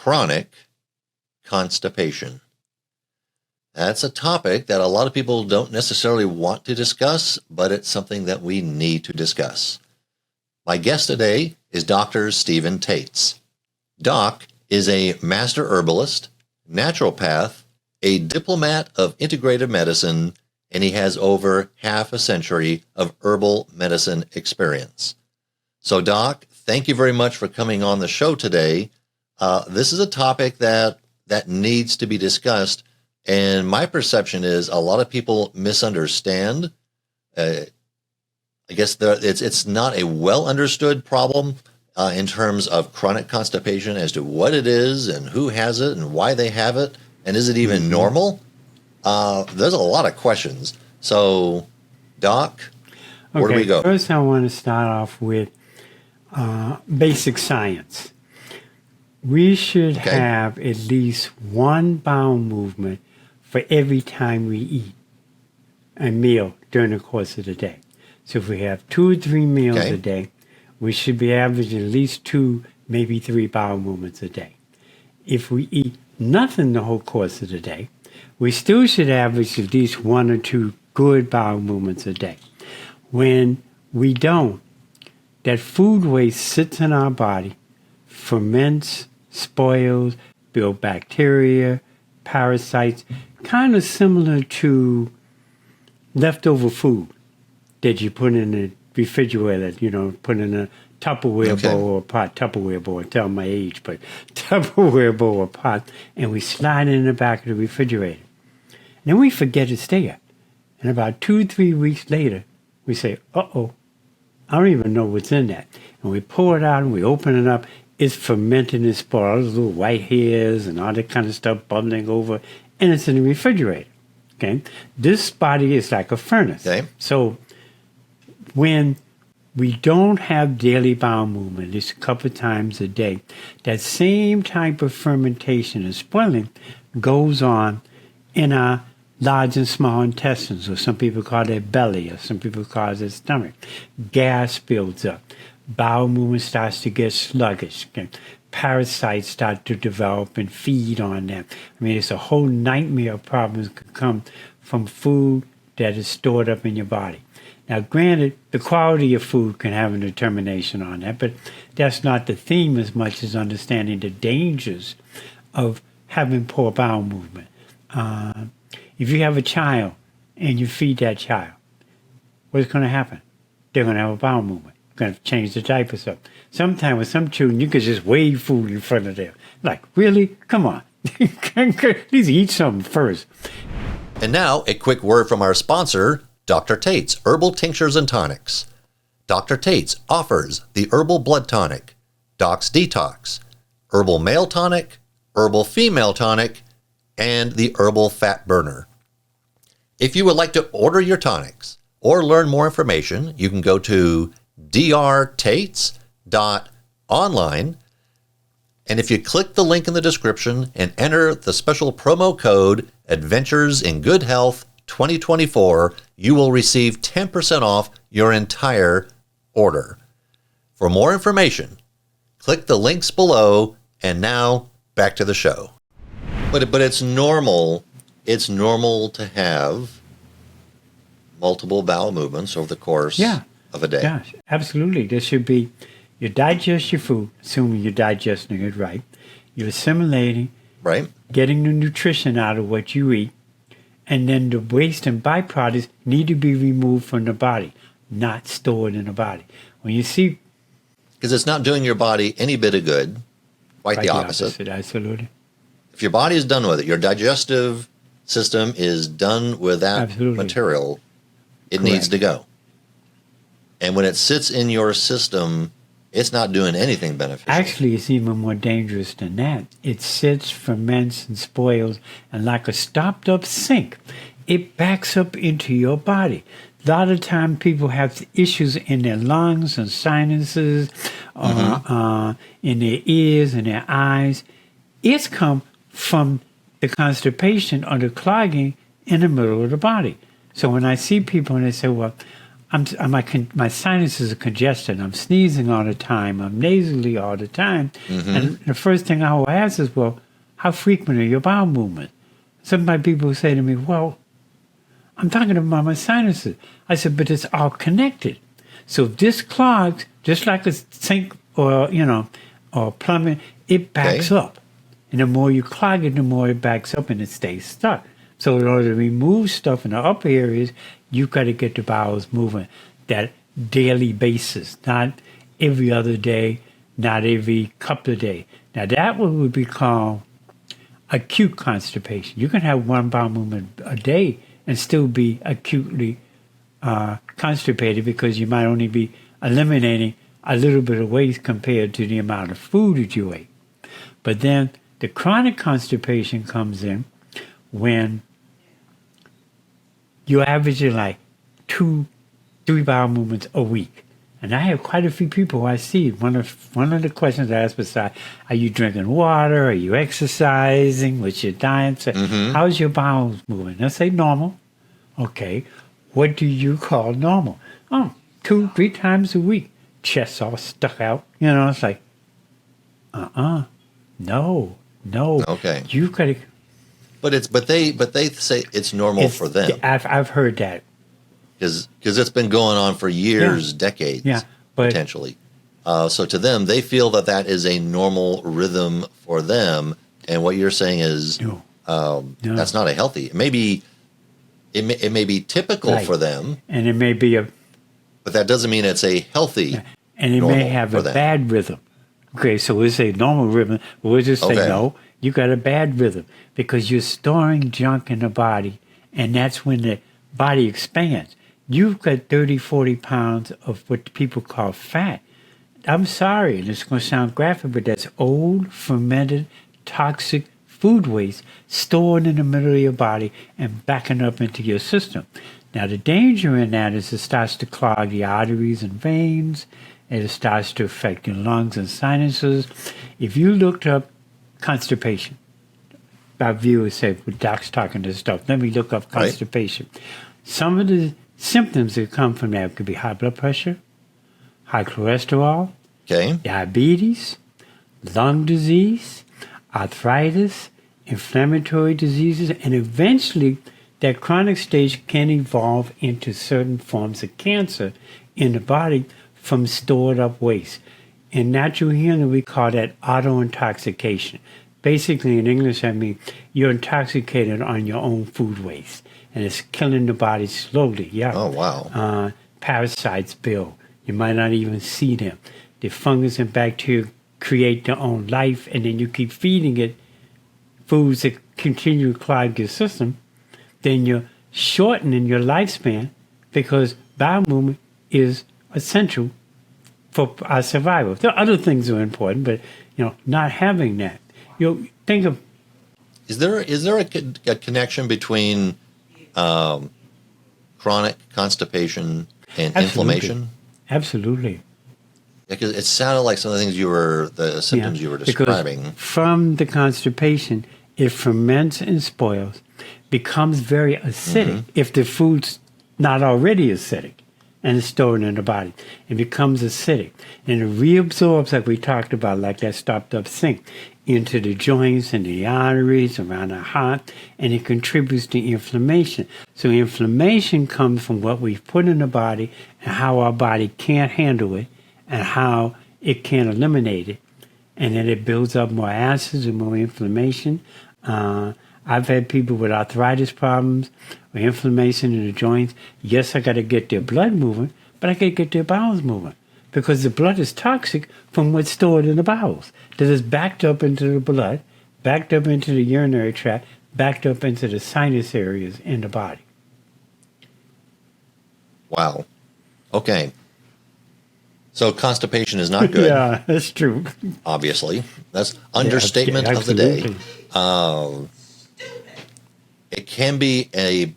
chronic constipation. That's a topic that a lot of people don't necessarily want to discuss, but it's something that we need to discuss. My guest today is Dr. Stephen Tates. Doc is a master herbalist, naturopath, a diplomat of integrative medicine, and he has over half a century of herbal medicine experience. So, Doc, thank you very much for coming on the show today. This is a topic that needs to be discussed, and my perception is a lot of people misunderstand. I guess it's not a well-understood problem in terms of chronic constipation as to what it is and who has it and why they have it, and is it even normal? There's a lot of questions. So, Doc, where do we go? First, I want to start off with basic science. We should have at least one bowel movement for every time we eat a meal during the course of the day. So if we have 2 or 3 meals a day, we should be averaging at least 2, maybe 3 bowel movements a day. If we eat nothing the whole course of the day, we still should average at least 1 or 2 good bowel movements a day. When we don't, that food waste sits in our body, ferments, spoils, builds bacteria, parasites, kind of similar to leftover food that you put in the refrigerator, put in a Tupperware bowl or pot, Tupperware bowl, tell my age, but Tupperware bowl or pot, and we slide it in the back of the refrigerator. And then we forget it's there. And about 2 or 3 weeks later, we say, uh-oh, I don't even know what's in that. And we pull it out and we open it up. It's fermented and spoiled, all those little white hairs and all that kind of stuff bubbling over, and it's in the refrigerator. Okay, this body is like a furnace. Okay. So when we don't have daily bowel movement, at least a couple of times a day, that same type of fermentation and spoiling goes on in our large and small intestines, or some people call it belly, or some people call it stomach. Gas builds up. Bowel movement starts to get sluggish. Okay? Parasites start to develop and feed on them. I mean, it's a whole nightmare of problems that come from food that is stored up in your body. Now, granted, the quality of food can have a determination on that, but that's not the theme as much as understanding the dangers of having poor bowel movement. If you have a child and you feed that child, what's going to happen? They're going to have a bowel movement. Going to change the diapers up. Sometimes with some children, you could just wave food in front of them. Like, really? Come on. Please eat something first. And now, a quick word from our sponsor, Dr. Tates Herbal Tinctures and Tonics. Dr. Tates offers the Herbal Blood Tonic, Doc's Detox, Herbal Male Tonic, Herbal Female Tonic, and the Herbal Fat Burner. If you would like to order your tonics or learn more information, you can go to drtates.online, and if you click the link in the description and enter the special promo code Adventures in Good Health 2024, you will receive 10% off your entire order. For more information, click the links below, and now back to the show. But it's normal to have multiple bowel movements over the course of a day. Yeah, absolutely. There should be, you digest your food, assuming you're digesting it right. You're assimilating, getting the nutrition out of what you eat, and then the waste and byproducts need to be removed from the body, not stored in the body. When you see... Because it's not doing your body any bit of good, quite the opposite. Absolutely. If your body is done with it, your digestive system is done with that material, it needs to go. And when it sits in your system, it's not doing anything beneficial. Actually, it's even more dangerous than that. It sits, ferments, and spoils, and like a stopped-up sink, it backs up into your body. A lot of time people have issues in their lungs and sinuses, in their ears and their eyes. It's come from the constipation or the clogging in the middle of the body. So when I see people and they say, well, my sinuses are congested. I'm sneezing all the time. I'm nasally all the time. And the first thing I will ask is, well, how frequent are your bowel movements? Some of my people say to me, well, I'm talking about my sinuses. I said, but it's all connected. So if this clogs, just like a sink or, or plumbing, it backs up. And the more you clog it, the more it backs up and it stays stuck. So in order to remove stuff in the upper areas, you've got to get the bowels moving that daily basis, not every other day, not every couple of days. Now that would be called acute constipation. You can have one bowel movement a day and still be acutely constipated because you might only be eliminating a little bit of waste compared to the amount of food that you ate. But then the chronic constipation comes in when you're averaging like 2-3 bowel movements a week. And I have quite a few people I see. One of the questions I ask besides, are you drinking water? Are you exercising? What's your diet? How's your bowels moving? They'll say normal. Okay. What do you call normal? Oh, 2-3 times a week. Chest all stuck out. It's like, no. Okay. You gotta. But they say it's normal for them. I've heard that. Because it's been going on for years, decades, potentially. So to them, they feel that is a normal rhythm for them. And what you're saying is that's not a healthy. It may be typical for them, and it may be but that doesn't mean it's a healthy. And it may have a bad rhythm. Okay, so we say normal rhythm, but we'll just say no. You got a bad rhythm because you're storing junk in the body, and that's when the body expands. You've got 30-40 pounds of what people call fat. I'm sorry, and it's going to sound graphic, but that's old, fermented, toxic food waste stored in the middle of your body and backing up into your system. Now, the danger in that is it starts to clog the arteries and veins, and it starts to affect your lungs and sinuses. If you looked up constipation, our viewers say, well, Doc's talking this stuff. Let me look up constipation. Right. Some of the symptoms that come from that could be high blood pressure, high cholesterol, diabetes, lung disease, arthritis, inflammatory diseases, and eventually that chronic stage can evolve into certain forms of cancer in the body from stored up waste. In natural healing, we call that auto-intoxication. Basically, in English, I mean, you're intoxicated on your own food waste, and it's killing the body slowly. Yeah. Oh, wow. Parasites build. You might not even see them. The fungus and bacteria create their own life, and then you keep feeding it foods that continue to clog your system. Then you're shortening your lifespan because bowel movement is essential for our survival. There are other things that are important, but not having that. Think of. Is there a connection between chronic constipation and inflammation? Absolutely. Because it sounded like some of the things the symptoms you were describing. Because from the constipation, it ferments and spoils, becomes very acidic if the food's not already acidic and it's stored in the body. It becomes acidic and it reabsorbs, like we talked about, like that stopped up sink, into the joints and the arteries around the heart, and it contributes to inflammation. So inflammation comes from what we've put in the body and how our body can't handle it and how it can't eliminate it. And then it builds up more acids and more inflammation. I've had people with arthritis problems or inflammation in the joints. Yes, I got to get their blood moving, but I got to get their bowels moving because the blood is toxic from what's stored in the bowels. That is backed up into the blood, backed up into the urinary tract, backed up into the sinus areas in the body. Wow. Okay. So constipation is not good. Yeah, that's true. Obviously. That's understatement of the day. It can be a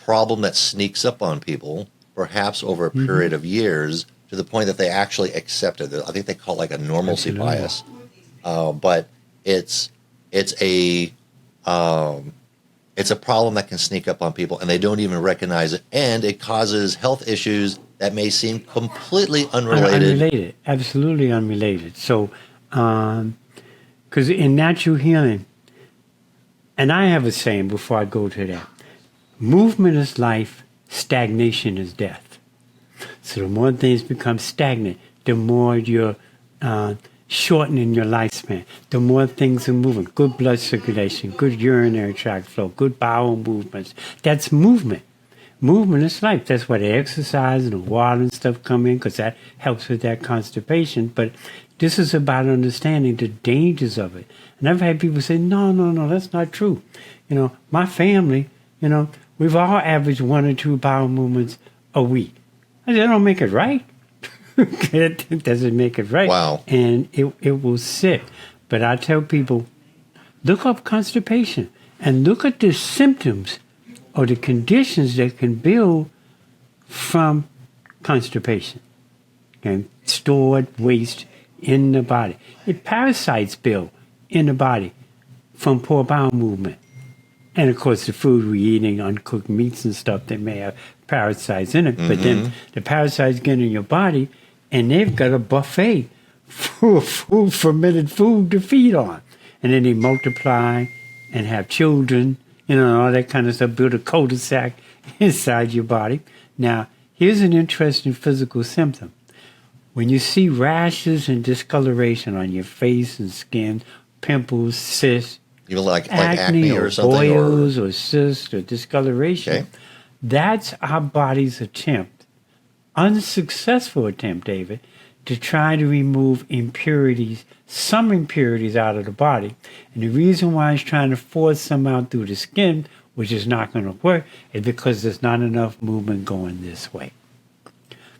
problem that sneaks up on people, perhaps over a period of years, to the point that they actually accept it. I think they call it like a normalcy bias. But it's a It's a problem that can sneak up on people and they don't even recognize it. And it causes health issues that may seem completely unrelated. Unrelated, absolutely unrelated. So, because in natural healing, and I have a saying before I go to that, movement is life, stagnation is death. So the more things become stagnant, the more you're shortening your lifespan, the more things are moving. Good blood circulation, good urinary tract flow, good bowel movements. That's movement. Movement is life. That's why the exercise and the water and stuff come in, because that helps with that constipation. But this is about understanding the dangers of it. And I've had people say, no, that's not true. My family, we've all averaged 1 or 2 bowel movements a week. I said, that don't make it right. It doesn't make it right. Wow. And it will sit. But I tell people, look up constipation and look at the symptoms or the conditions that can build from constipation. Okay? Stored waste in the body. Parasites build in the body from poor bowel movement. And of course, the food we're eating, uncooked meats and stuff, that may have parasites in it. But then the parasites get in your body, and they've got a buffet full of fermented food to feed on. And then they multiply and have children, all that kind of stuff, build a cul-de-sac inside your body. Now, here's an interesting physical symptom. When you see rashes and discoloration on your face and skin, pimples, cysts, Even like acne or something? Boils or cysts or discoloration, Okay. That's our body's attempt, unsuccessful attempt, David, to try to remove impurities, some impurities out of the body. And the reason why it's trying to force some out through the skin, which is not going to work, is because there's not enough movement going this way.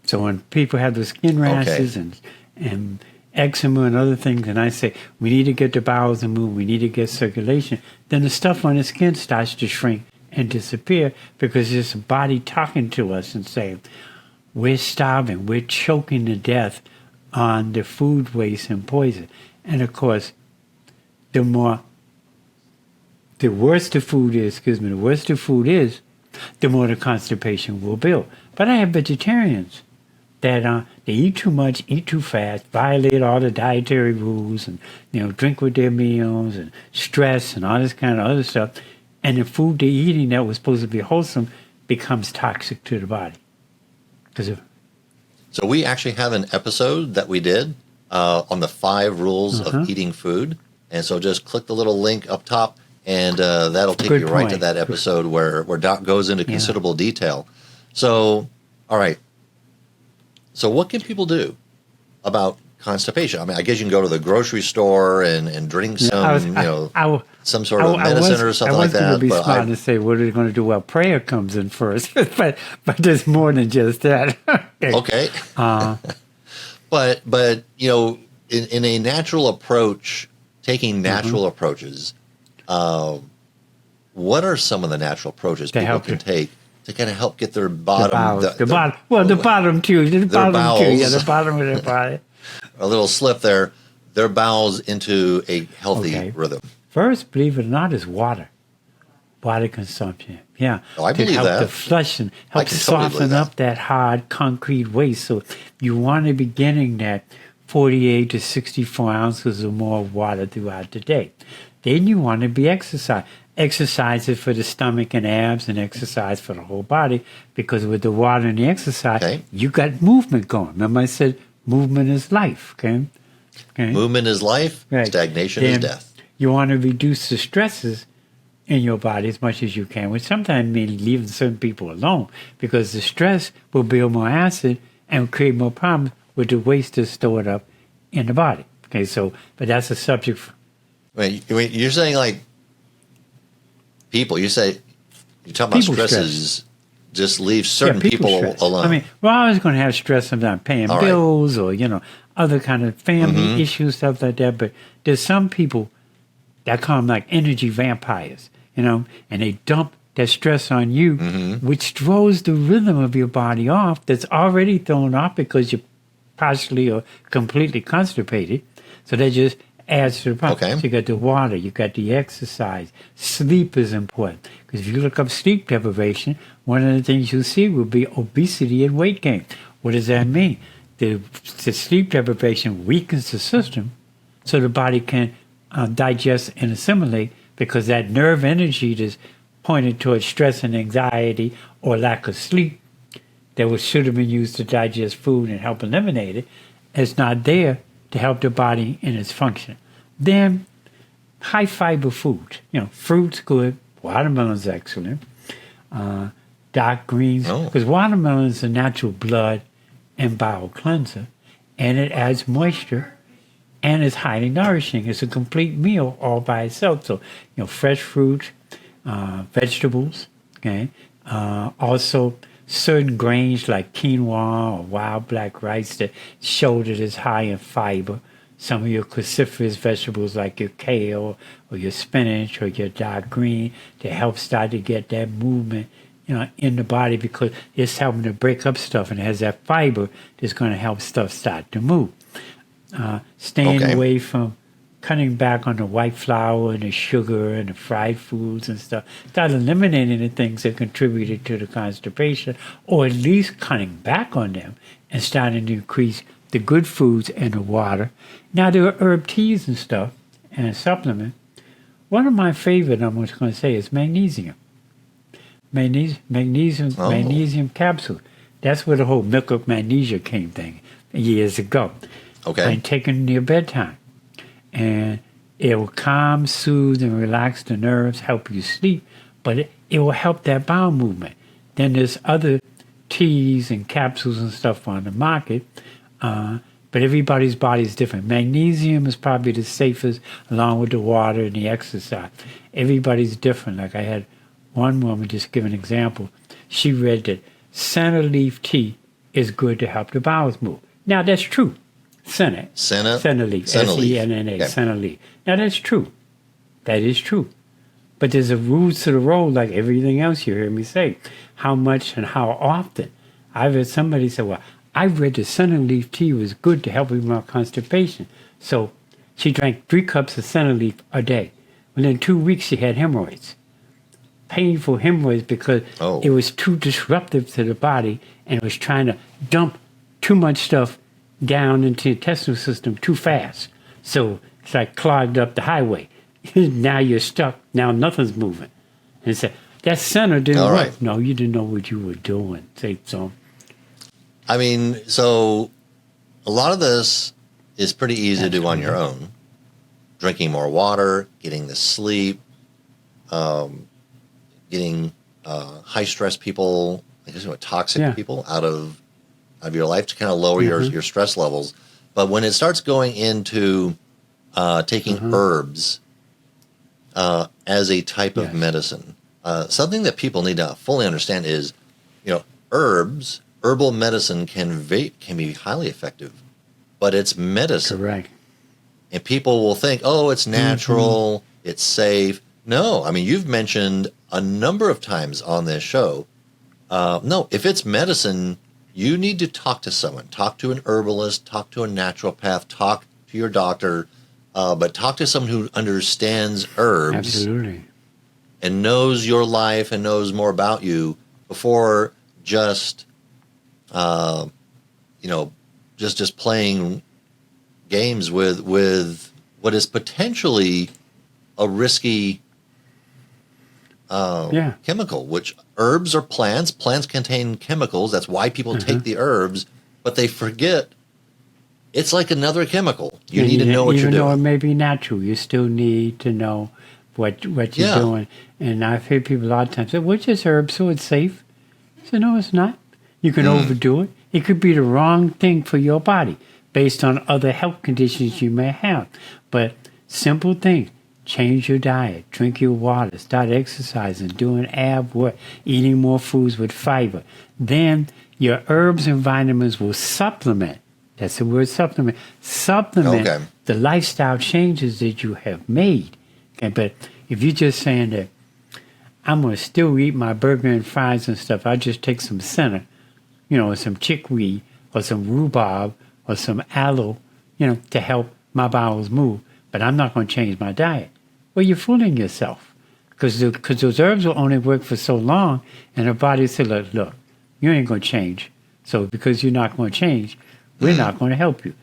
So when people have the skin rashes and eczema and other things, and I say, we need to get the bowels to move, we need to get circulation, then the stuff on the skin starts to shrink and disappear, because it's the body talking to us and saying, we're starving, we're choking to death on the food waste and poison. And of course, the worse the food is, the more the constipation will build. But I have vegetarians that they eat too much, eat too fast, violate all the dietary rules, and drink with their meals, and stress, and all this kind of other stuff. And the food they're eating that was supposed to be wholesome becomes toxic to the body. So we actually have an episode that we did on the 5 rules of eating food. And so just click the little link up top, and that'll take you right to that episode where Doc goes into considerable detail. So, all right. So what can people do about constipation? I mean, I guess you can go to the grocery store and drink some, some sort of medicine or something like that. I was going to be smart to say, what are they going to do? Well, prayer comes in first. but there's more than just that. Okay. But in a natural approach, taking natural approaches, what are some of the natural approaches people can take to kind of help get their bottom, the bottom two, the bottom of their body, a little slip there, their bowels into a healthy rhythm? First, believe it or not, is water consumption. Yeah, I believe help that. To flush and help to soften up that hard concrete waste. So you want to be getting that 48 to 64 ounces or more of water throughout the day. Then you want to be exercise. Exercise is for the stomach and abs, and exercise for the whole body, because with the water and the exercise, you got movement going. Remember I said movement is life, okay? Movement is life, stagnation is death. You want to reduce the stresses in your body as much as you can, which sometimes means leaving certain people alone, because the stress will build more acid and create more problems with the waste that's stored up in the body. Okay, so, but that's a subject. Wait, you're saying like people, you're talking about stresses, just leave certain people alone. I mean, we're always going to have stress sometimes, paying bills or, other kind of family issues, stuff like that. But there's some people that call them like energy vampires, and they dump that stress on you, which throws the rhythm of your body off that's already thrown off because you're partially or completely constipated. So that just adds to the problem. Okay. So you got the water, you got the exercise. Sleep is important because if you look up sleep deprivation, one of the things you'll see will be obesity and weight gain. What does that mean? The sleep deprivation weakens the system so the body can digest and assimilate, because that nerve energy that's pointed towards stress and anxiety or lack of sleep that should have been used to digest food and help eliminate it is not there to help the body in its function. Then high fiber foods, fruits good, watermelon's excellent, dark greens, because watermelon is a natural blood and bowel cleanser, and it adds moisture and is highly nourishing. It's a complete meal all by itself. So, fresh fruits, vegetables, okay, also certain grains like quinoa or wild black rice that show that it's high in fiber. Some of your cruciferous vegetables like your kale or your spinach or your dark green to help start to get that movement, in the body, because it's helping to break up stuff and it has that fiber that's going to help stuff start to move. Staying away from cutting back on the white flour and the sugar and the fried foods and stuff. Start eliminating the things that contributed to the constipation, or at least cutting back on them and starting to increase the good foods and the water. Now there are herb teas and stuff and a supplement. One of my favorite, I'm just going to say, is magnesium. Magnesium capsule. That's where the whole milk of magnesia came thing years ago. Okay. And taken near bedtime. And it will calm, soothe, and relax the nerves, help you sleep, but it will help that bowel movement. Then there's other teas and capsules and stuff on the market, but everybody's body is different. Magnesium is probably the safest, along with the water and the exercise. Everybody's different. Like I had one woman, just give an example, she read that senna leaf tea is good to help the bowels move. Now that's true. Senna leaf, S-E-N-N-A, okay. senna leaf. Now that's true. That is true. But there's a rules to the road, like everything else you hear me say. How much and how often. I've heard somebody say, well, I read the senna leaf tea was good to help with my constipation. So she drank 3 cups of senna leaf a day. Within 2 weeks, she had hemorrhoids. Painful hemorrhoids because it was too disruptive to the body and it was trying to dump too much stuff down into the intestinal system too fast. So it's like clogged up the highway. Now you're stuck. Now nothing's moving. And it said, that center didn't work. No, you didn't know what you were doing. Say so. I mean, so a lot of this is pretty easy to do on your own. Drinking more water, getting the sleep, getting high-stress people, toxic people out of your life to kind of lower your stress levels. But when it starts going into taking herbs as a type of medicine, something that people need to fully understand is, herbal medicine can be highly effective, but it's medicine. Correct. And people will think, oh, it's natural, it's safe. No, I mean, you've mentioned a number of times on this show, no, if it's medicine, you need to talk to someone. Talk to an herbalist, talk to a naturopath, talk to your doctor, but talk to someone who understands herbs. Absolutely. And knows your life and knows more about you before just, just playing games with what is potentially a risky chemical, which herbs are plants. Plants contain chemicals. That's why people take the herbs, but they forget it's like another chemical. You need to know what you're doing. Even though it may be natural, you still need to know what you're doing. And I've heard people a lot of times say, well, it's just herbs, so it's safe. I said, no, it's not. You can overdo it. It could be the wrong thing for your body based on other health conditions you may have. But simple things. Change your diet, drink your water, start exercising, doing ab work, eating more foods with fiber. Then your herbs and vitamins will supplement. That's the word supplement. Supplement the lifestyle changes that you have made. Okay, but if you're just saying that I'm going to still eat my burger and fries and stuff, I'll just take some senna, or some chickweed or some rhubarb or some aloe, to help my bowels move. but I'm not going to change my diet. Well, you're fooling yourself because those herbs will only work for so long, and the body says, look, you ain't going to change. So because you're not going to change, we're not going to help you.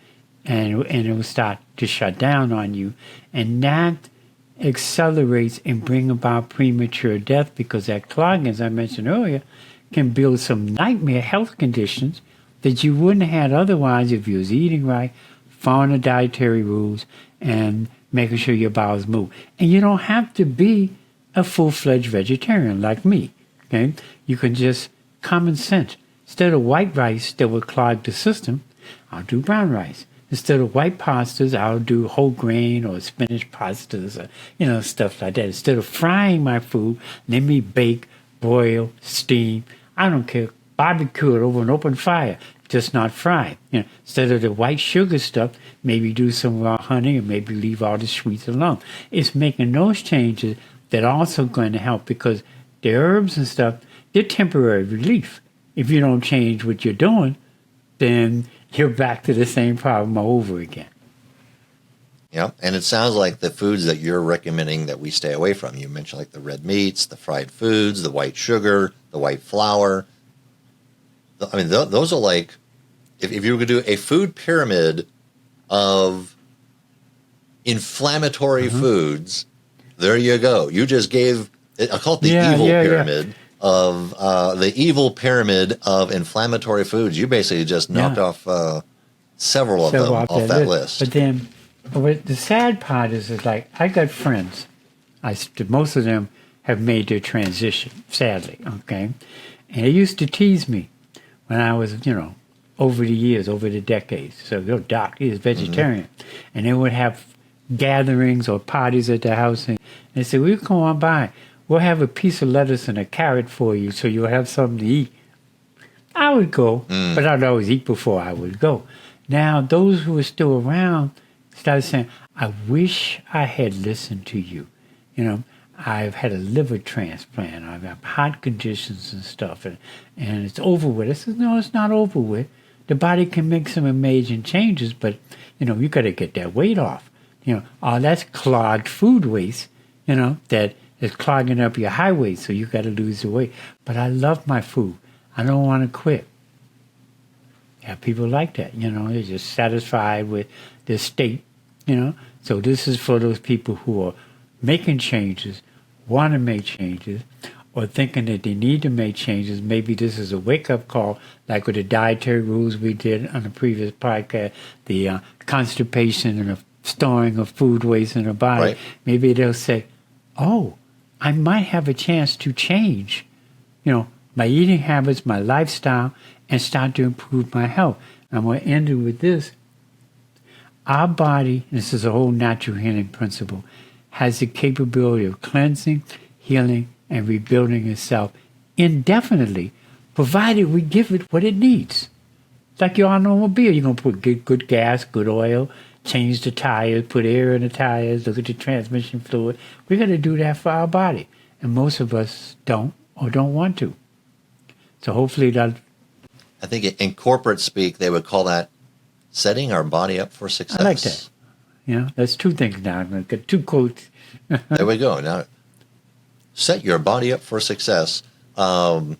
And it will start to shut down on you. And that accelerates and bring about premature death because that clogging, as I mentioned earlier, can build some nightmare health conditions that you wouldn't have had otherwise if you was eating right, following the dietary rules, and making sure your bowels move. And you don't have to be a full-fledged vegetarian like me. Okay, you can just common sense. Instead of white rice that would clog the system, I'll do brown rice. Instead of white pastas, I'll do whole grain or spinach pastas, or, stuff like that. Instead of frying my food, let me bake, broil, steam. I don't care. Barbecue it over an open fire, just not fry. Instead of the white sugar stuff, maybe do some raw honey or maybe leave all the sweets alone. It's making those changes that are also going to help because the herbs and stuff, they're temporary relief. If you don't change what you're doing, then you're back to the same problem all over again. Yeah, and it sounds like the foods that you're recommending that we stay away from. You mentioned like the red meats, the fried foods, the white sugar, the white flour. I mean, those are like, if you were going to do a food pyramid of inflammatory foods, there you go. You just gave, I call it the evil pyramid of the evil pyramid of inflammatory foods. You basically just knocked off several of them off that list. But then, the sad part is like, I got friends. Most of them have made their transition, sadly, okay? And they used to tease me when I was, over the years, over the decades. So, doc, he is vegetarian. And they would have gatherings or parties at their house, and they said, we'll come on by. We'll have a piece of lettuce and a carrot for you so you'll have something to eat. I would go, but I'd always eat before I would go. Now, those who are still around started saying, I wish I had listened to you. I've had a liver transplant. I've got heart conditions and stuff, and it's over with. I said, no, it's not over with. The body can make some amazing changes, but, you got to get that weight off. That's clogged food waste, that is clogging up your highway, so you got to lose the weight. But I love my food. I don't want to quit. Yeah, people like that, they're just satisfied with their state, So this is for those people who are making changes, want to make changes, or thinking that they need to make changes. Maybe this is a wake-up call, like with the dietary rules we did on the previous podcast, the constipation and the storing of food waste in the body. Right. Maybe they'll say, oh, I might have a chance to change, my eating habits, my lifestyle, and start to improve my health. I'm going to end it with this. Our body, this is a whole natural healing principle, has the capability of cleansing, healing, and rebuilding itself indefinitely, provided we give it what it needs. Like your automobile, you're going to put good gas, good oil, change the tires, put air in the tires, look at the transmission fluid. We got to do that for our body. And most of us don't or don't want to. So hopefully that... I think in corporate speak, they would call that setting our body up for success. I like that. That's two things now. I'm going to get two quotes. There we go. Now, set your body up for success. Wow,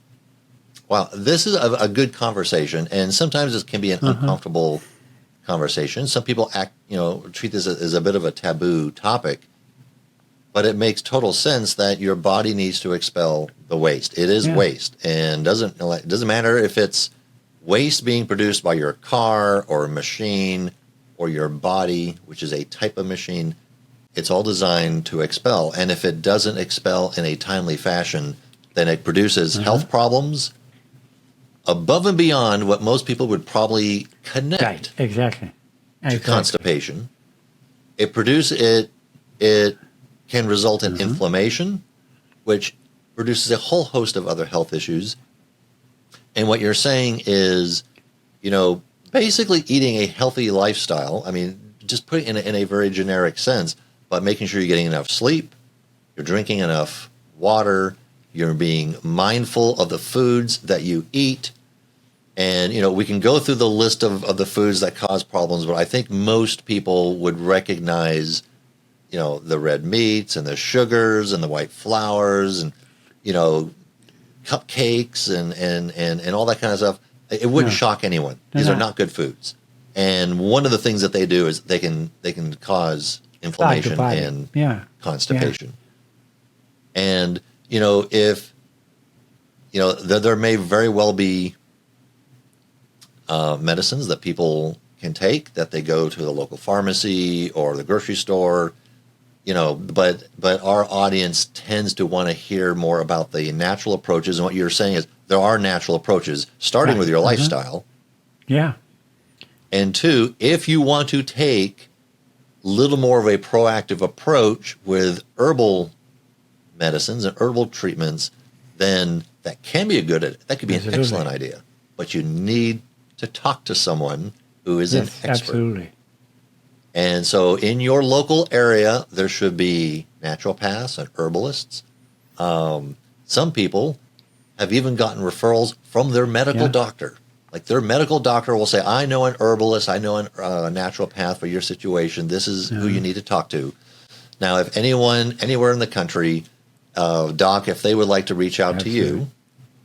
this is a good conversation, and sometimes it can be an uncomfortable conversation. Some people treat this as a bit of a taboo topic, but it makes total sense that your body needs to expel the waste. It is waste, and it doesn't matter if it's waste being produced by your car or a machine or your body, which is a type of machine. It's all designed to expel, and if it doesn't expel in a timely fashion, then it produces health problems above and beyond what most people would probably connect to constipation. It can result in inflammation, which produces a whole host of other health issues. And what you're saying is, basically eating a healthy lifestyle. I mean, just put it in a very generic sense, but making sure you're getting enough sleep, you're drinking enough water, you're being mindful of the foods that you eat. And, we can go through the list of the foods that cause problems, but I think most people would recognize the red meats and the sugars and the white flours and, cupcakes and all that kind of stuff, it wouldn't shock anyone. These are not good foods. And one of the things that they do is they can cause inflammation and constipation. And, if, there may very well be medicines that people can take, that they go to the local pharmacy or the grocery store, but our audience tends to want to hear more about the natural approaches. And what you're saying is there are natural approaches, starting with your lifestyle. Yeah. And two, if you want to take a little more of a proactive approach with herbal medicines and herbal treatments, then that can be that could be an excellent idea. But you need to talk to someone who is an expert. Absolutely. And so in your local area, there should be naturopaths and herbalists. Some people have even gotten referrals from their medical doctor. Like their medical doctor will say, I know an herbalist, I know a naturopath for your situation. This is who you need to talk to. Now, if anyone anywhere in the country, Doc, if they would like to reach out to you,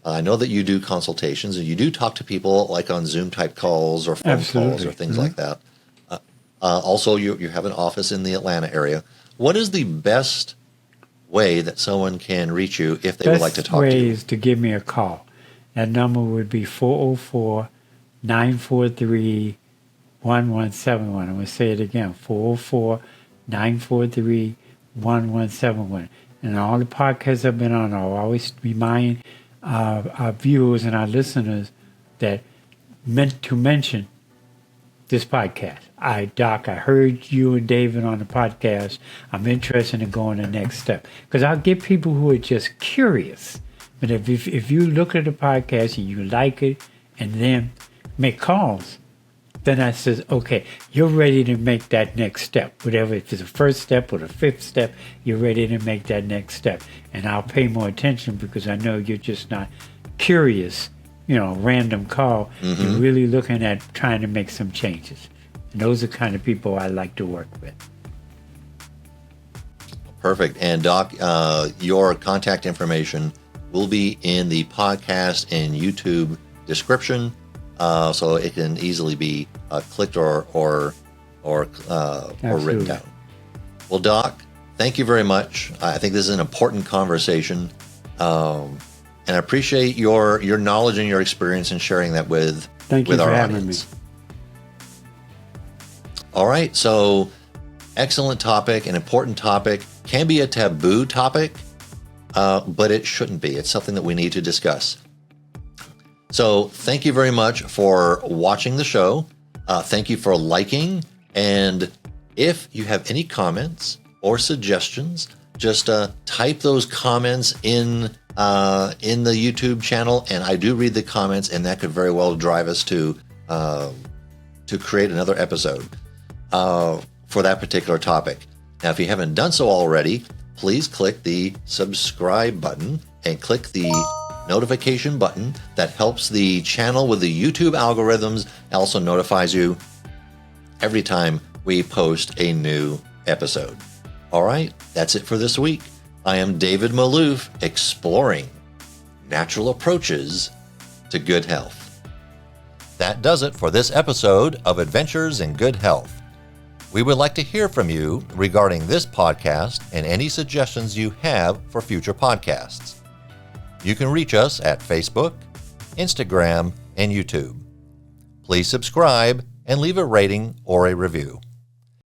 I know that you do consultations and you do talk to people like on Zoom type calls or phone calls or things like that. Also, you have an office in the Atlanta area. What is the best way that someone can reach you if they would like to talk to you? Best way is to give me a call. That number would be 404-943-1171. I'm going to say it again, 404-943-1171. And all the podcasts I've been on, I'll always remind our viewers and our listeners that meant to mention this podcast. Doc, I heard you and David on the podcast. I'm interested in going the next step. Because I'll get people who are just curious. But if you look at the podcast and you like it and then make calls, then I says, okay, you're ready to make that next step. Whatever, if it's the first step or the fifth step, you're ready to make that next step. And I'll pay more attention because I know you're just not curious, random call. You're really looking at trying to make some changes. And those are the kind of people I like to work with. Perfect. And Doc, your contact information will be in the podcast and YouTube description, so it can easily be clicked or written down. Well, Doc, thank you very much. I think this is an important conversation, and I appreciate your knowledge and your experience in sharing that with our audience. All right, so excellent topic, an important topic, can be a taboo topic. But it shouldn't be. It's something that we need to discuss. So thank you very much for watching the show. Thank you for liking. And if you have any comments or suggestions, just type those comments in the YouTube channel. And I do read the comments, and that could very well drive us to create another episode for that particular topic. Now, if you haven't done so already, please click the subscribe button and click the notification button. That helps the channel with the YouTube algorithms, also notifies you every time we post a new episode. All right, that's it for this week. I am David Maloof, exploring natural approaches to good health. That does it for this episode of Adventures in Good Health. We would like to hear from you regarding this podcast and any suggestions you have for future podcasts. You can reach us at Facebook, Instagram, and YouTube. Please subscribe and leave a rating or a review.